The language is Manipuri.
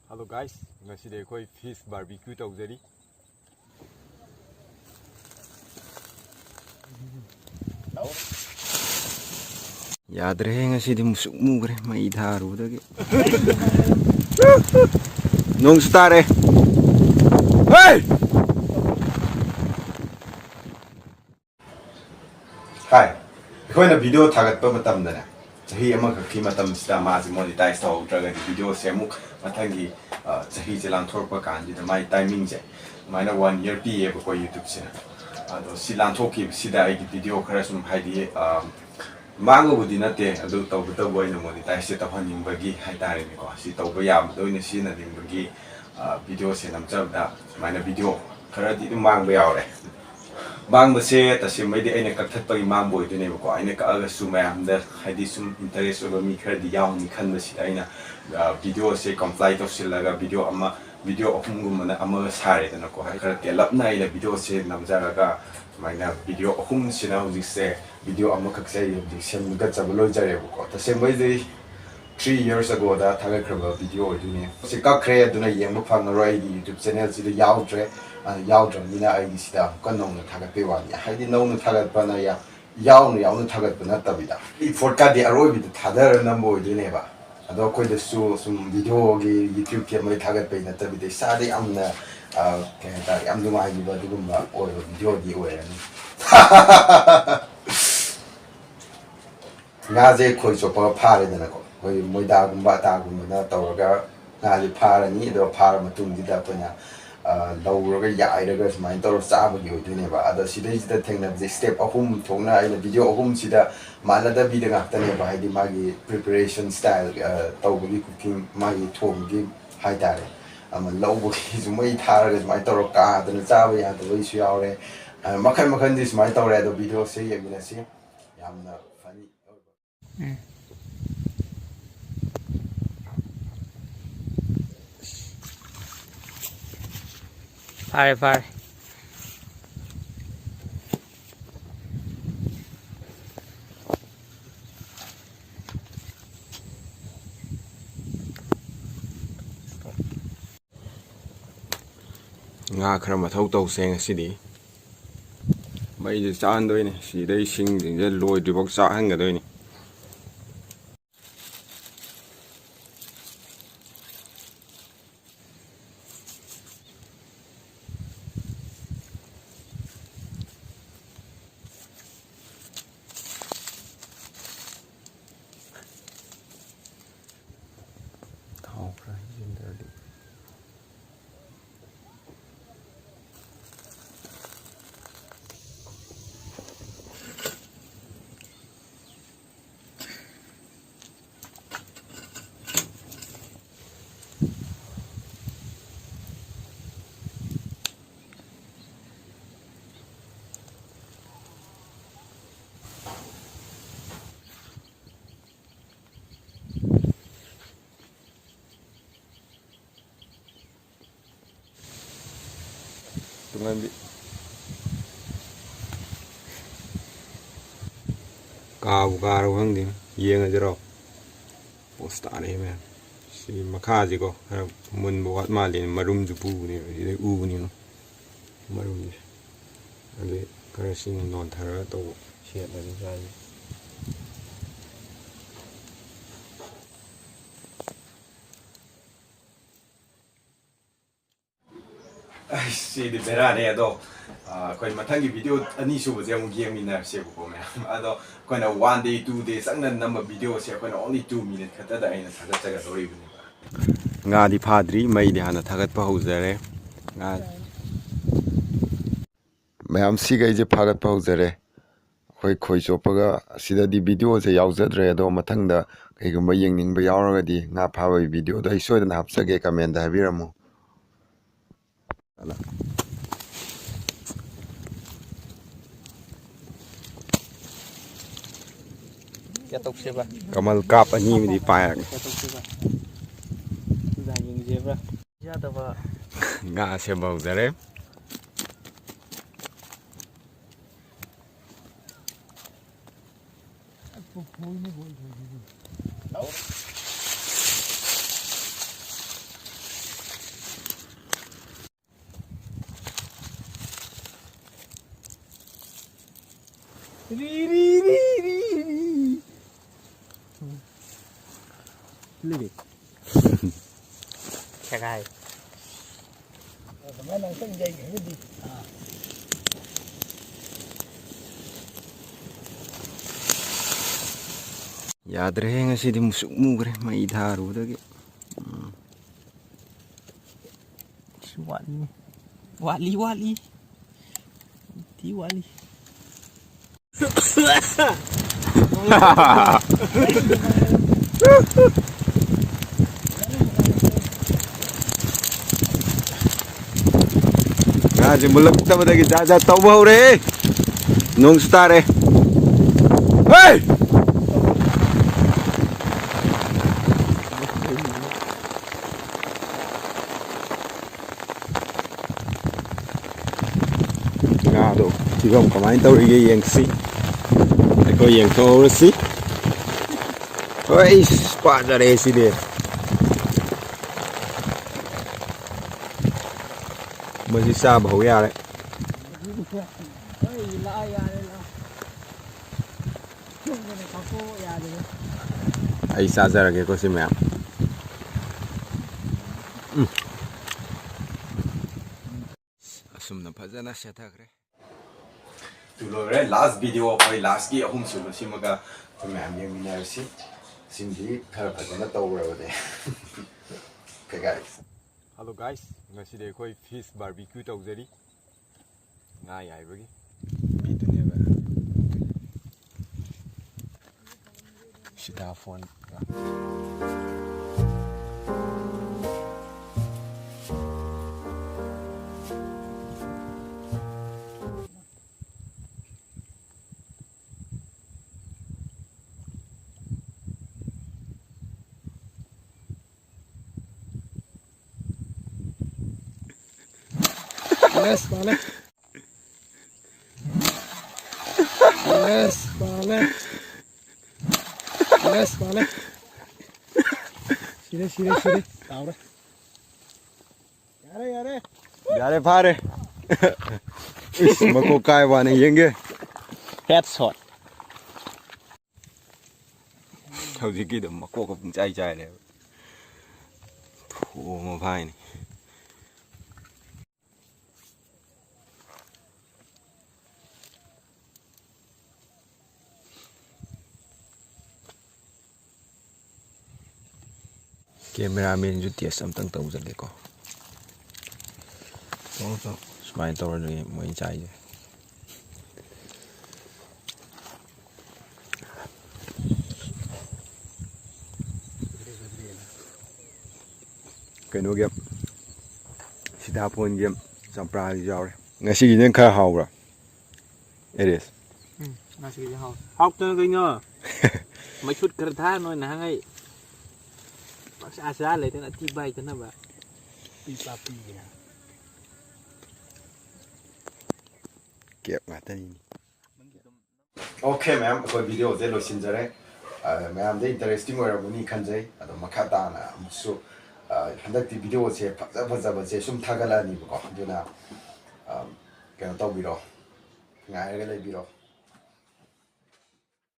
Hello guys, ngasi khoi fish barbecue tawjari. Yadre ngasi di musuk mugre mai dharu dage. Nong stare. Hey! Hi. Khoi na video thagat pa matam dana. Chahi ama khakhi matam sida ma ji monetize taw traga di video se muk mathangi chahi je lang thorpa kan di mai timing je maina 1 year pi e ko YouTube se ado silan thoki sida ai video khara sum haidi mango budi na te ado taw taw boy na monetize se ta haning bagi hai tare ni ko si taw ba yam do ni si na ding bagi video se nam chab da maina video khara di mang ba yaw re bang base ta sim mai di aina kak that pagi mang boy du ne ko aina ka aga su mymda haidi sum interest over mi khara di yaw ni khan ba si aina video se complete of silaga video ahum gumana ama sare da ko hai khara kelap na ina video se namjakhiba maina video ahum sina hwjik se video ama kak se hwjik sem ga chablo jare ko ta sem mai di 3 years ago da thaga khaba video du ne se kak khre aduna yengba phang roi di YouTube channel si da yaw dre yaw dre mina ai di sida kanong na thaga pe wa ni haidi no na thaga pa na ya yaw na thaga pa na tabida I forka di aroi bi thadar na mo du ne ba ado koi da su sum video gi YouTube ke mai thaga pe na tabida sa de amna ke ta am du ma gi ba du ba o video di o ya ni ngaje khoi chopaga phare da na ko koi moida gumba ta gumba na tawraga ngaje phara ni do phara matung di da koina louraga yaiba sumai tawra chaba gi oidune ba ada sidai sida thengna je step ahum thongna aina video ahum sida manada bi da ngakta ne ba haidi magi preparation style tawbagi cooking magi thonggi haitare ama louba gi sumai tharaga sumai tawra ka da na chaba ya da bai su yaure makhan makhan di sumai tawra do video se yemina se yamna funny Fire. nga khara mathau taw seng sidi mai je chan doi ni si dai sing ding je loi di bok sa hang ga doi ni tungan bi ka hang ding yeng a jero posta ne me si makha ji ko mun bo wat ma lin marum ju pu ni de u ni no marum ni ade kara sing non thara to shet la ni sai ai si di berane ado koi mathangi video ani su je mu game ina se ko me ado koi na 1 day 2 days sang na number video se koi na only 2 minutes khata da ina thagat chaga dori bu nga di phadri mai di hana thagat pa hojare nga mayam si gai je phagat pa hojare khoi chopaga sida di video se yaujadre ado mathangda kai gumba yengning ba yauraga di nga phaba video da isoi da hapsage comment da habiramu Chathokpa. Kamal kap ani mi di payak. Chathokpa. Sudah yengbiro. Chathokpa. Nga se bau zare. Lili. Chahi. Yadre ngasi di musuk mugre mai dharu dagi. Wali. Ti wali. Ngaji mulak tama dagi jaja tauba hore. Nung stare. Hey! Ngado, 지금 가만히 떠오르게 yengsi. Eko yeng toursi. Oi, padare sini. Masih sa bhau ya đấy. Ai sa ra cái có gì mẹ. Asum na phajana setha kare. Tulore last video koi last ki ahum sulu simaga ma'am yang minarsi simdi khara phajana tawrabade. Okay guys. Hello guys, ngasi de koi fish barbecue tawjari. Nga yaibagi. Bidune ba. Sita phone. Yes, balik. Yes, balik. Yes, balik. Sini. Tahu deh. Yare. Yare pare. Is mako kai wana yenge. Headshot. hwjik ki dum mako ko pung chai le. Thu ma phai ni. Cameraman ju test amtang tawjale ko. So smile tawrani moi chai je. Keno game. Sida phone game sampra jaure. Ngasi gi nen kha hawra. It is. Nasi cái hao. Học cho cái nhờ. Mấy phút cờ tha nói nè ngay. Asa lấy tên là ti bay chanaba. Papi ya. Kẹp mà tên. Okay ma'am, ko video ze lo sin jare. Ma'am de interesting ora buni khanjai. Ado makata na amsu handak ti video se phaja ba se sum thagala ni ko. Duna twbiyu. Ngai ga le biro.